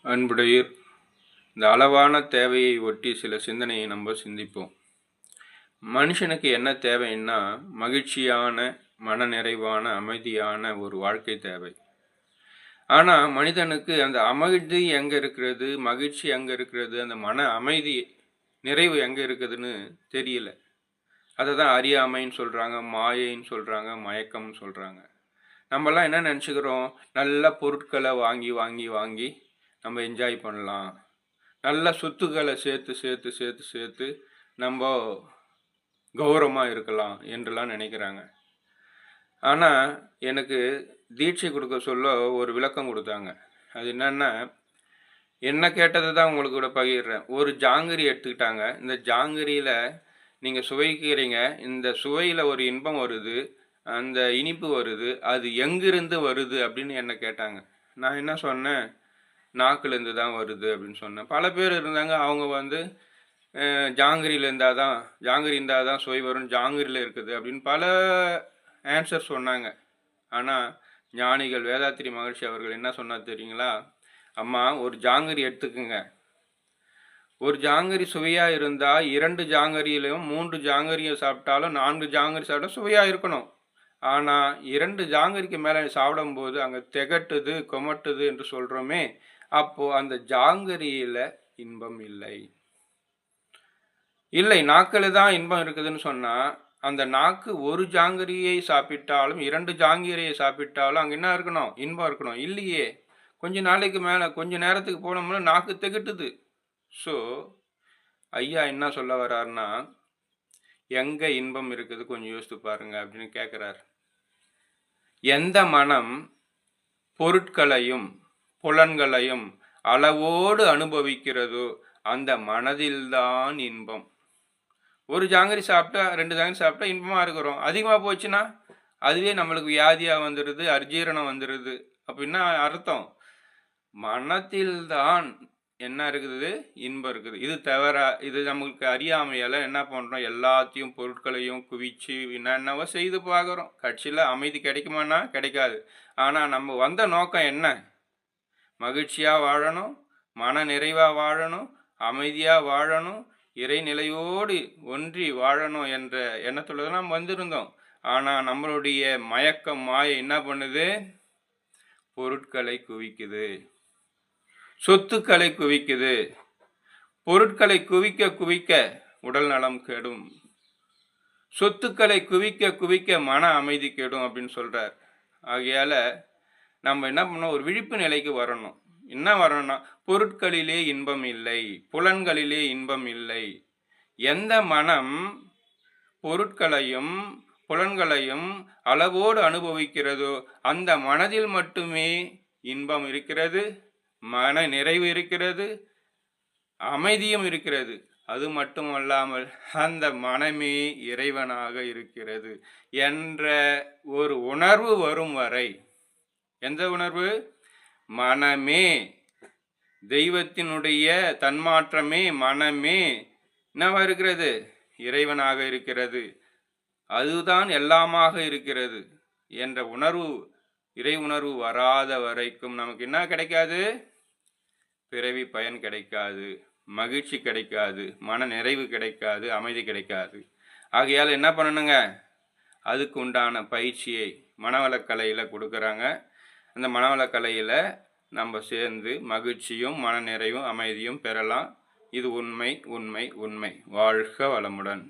அன்புடையீர், இந்த அளவான தேவையை ஒட்டி சில சிந்தனையை நம்ம சிந்திப்போம். மனுஷனுக்கு என்ன தேவைன்னா மகிழ்ச்சியான, மனநிறைவான, அமைதியான ஒரு வாழ்க்கை தேவை. ஆனால் மனிதனுக்கு அந்த அமைதி எங்கே இருக்கிறது, மகிழ்ச்சி எங்கே இருக்கிறது, அந்த மன அமைதி நிறைவு எங்கே இருக்குதுன்னு தெரியல. அதை தான் அறியாமைன்னு சொல்கிறாங்க, மாயைன்னு சொல்கிறாங்க, மயக்கம்னு சொல்கிறாங்க. நம்மலாம் என்ன நினச்சிக்கிறோம், நல்ல பொருட்களை வாங்கி வாங்கி வாங்கி நம்ம என்ஜாய் பண்ணலாம், நல்ல சொத்துக்களை சேர்த்து சேர்த்து சேர்த்து சேர்த்து நம்ம கௌரவமாக இருக்கலாம் என்றெல்லாம் நினைக்கிறாங்க. ஆனால் எனக்கு தீட்சை கொடுக்க சொல்ல ஒரு விளக்கம் கொடுத்தாங்க. அது என்னென்னா, என்ன கேட்டதை தான் உங்களுக்கு கூட பகிர்றேன். ஒரு ஜாங்கிரி எடுத்துக்கிட்டாங்க. இந்த ஜாங்கிரியில் நீங்கள் சுவைக்கிறீங்க, இந்த சுவையில் ஒரு இன்பம் வருது, அந்த இனிப்பு வருது, அது எங்கிருந்து வருது அப்படின்னு என்ன கேட்டாங்க. நான் என்ன சொன்னேன், நாக்குலேருந்து தான் வருது அப்படின்னு சொன்னேன். பல பேர் இருந்தாங்க, அவங்க ஜாங்கிரியில் இருந்தால் தான், ஜாங்கிரி இருந்தால் தான் சுவை வரும், ஜாங்கிரியில் இருக்குது அப்படின்னு பல ஆன்சர் சொன்னாங்க. ஆனால் ஞானிகள் வேதாத்திரி மகர்ஷி அவர்கள் என்ன சொன்னார் தெரியுங்களா? அம்மா, ஒரு ஜாங்கிரி எடுத்துக்குங்க. ஒரு ஜாங்கிரி சுவையாக இருந்தால் 2 ஜாங்கிரியிலையும் 3 ஜாங்கிரியை சாப்பிட்டாலும் 4 ஜாங்கிரி சாப்பிட்டா சுவையாக இருக்கணும். ஆனால் 2 ஜாங்கிரிக்கு மேலே சாப்பிடும்போது அங்கே திகட்டுது, கொமட்டுது என்று சொல்கிறோமே, அப்போது அந்த ஜாங்கிரியில் இன்பம் இல்லை. இல்லை, நாக்கில் தான் இன்பம் இருக்குதுன்னு சொன்னால், அந்த நாக்கு ஒரு ஜாங்கிரியை சாப்பிட்டாலும் 2 ஜாங்கிரியை சாப்பிட்டாலும் அங்கே என்ன இருக்கணும், இன்பம் இருக்கணும். இல்லையே, கொஞ்ச நாளைக்கு மேலே கொஞ்ச நேரத்துக்கு போனோம்னா நாக்கு திகட்டுது. ஸோ ஐயா என்ன சொல்ல வர்றாருன்னா, எங்கே இன்பம் இருக்குது கொஞ்சம் யோசித்து பாருங்க அப்படின்னு கேட்குறார். எந்த மனம் பொருட்களையும் புலன்களையும் அளவோடு அனுபவிக்கிறதோ அந்த மனதில்தான் இன்பம். ஒரு ஜாங்கிரி சாப்பிட்டா 2 ஜாங்கிரி சாப்பிட்டா இன்பமாக இருக்கிறோம். அதிகமாக போச்சுன்னா அதுவே நம்மளுக்கு வியாதியாக வந்துடுது, அர்ஜீரணம் வந்துடுது. அப்படின்னா அர்த்தம், மனத்தில்தான் என்ன இருக்குது, இன்பம் இருக்குது. இது தவிர இது நம்மளுக்கு அறியாமையால் என்ன பண்ணுறோம், எல்லாத்தையும் பொருட்களையும் குவிச்சு என்னென்னவோ செய்து பார்க்குறோம். கட்சியில் அமைதி கிடைக்குமானா கிடைக்காது. ஆனால் நம்ம வந்த நோக்கம் என்ன, மகிழ்ச்சியாக வாழணும், மன நிறைவாக வாழணும், அமைதியாக வாழணும், இறைநிலையோடு ஒன்றி வாழணும் என்ற எண்ணத்தில் தான் நம்ம வந்திருந்தோம். ஆனால் நம்மளுடைய மயக்கம் மாயை என்ன பண்ணுது, பொருட்களை குவிக்குது, சொத்துக்களை குவிக்குது. பொருட்களை குவிக்க குவிக்க உடல் நலம் கெடும், சொத்துக்களை குவிக்க குவிக்க மன அமைதி கெடும் அப்படின்னு சொல்கிறார். ஆகையால் நம்ம என்ன பண்ணோம், ஒரு விழிப்பு நிலைக்கு வரணும். என்ன வரணும்னா, பொருட்களிலே இன்பம் இல்லை, புலன்களிலே இன்பம் இல்லை. எந்த மனம் பொருட்களையும் புலன்களையும் அளவோடு அனுபவிக்கிறதோ அந்த மனதில் மட்டுமே இன்பம் இருக்கிறது, மன நிறைவு இருக்கிறது, அமைதியும் இருக்கிறது. அது மட்டுமல்லாமல் அந்த மனமே இறைவனாக இருக்கிறது என்ற ஒரு உணர்வு வரும் வரை, எந்த உணர்வு, மனமே தெய்வத்தினுடைய தன்மாற்றமே, மனமே என்னவா இருக்கிறது, இறைவனாக இருக்கிறது, அதுதான் எல்லாமாக இருக்கிறது என்ற உணர்வு, இறை உணர்வு வராத வரைக்கும் நமக்கு என்ன கிடைக்காது, பிறவி பயன் கிடைக்காது, மகிழ்ச்சி கிடைக்காது, மன நிறைவு கிடைக்காது, அமைதி கிடைக்காது. ஆகையால் என்ன பண்ணணுங்க, அதுக்கு உண்டான பயிற்சியை மனவளக்கலையில் கொடுக்குறாங்க. அந்த மனவளக்கலையில் நம்ம சேர்ந்து மகிழ்ச்சியும் மன நிறைவும் அமைதியும் பெறலாம். இது உண்மை உண்மை உண்மை. வாழ்க வளமுடன்.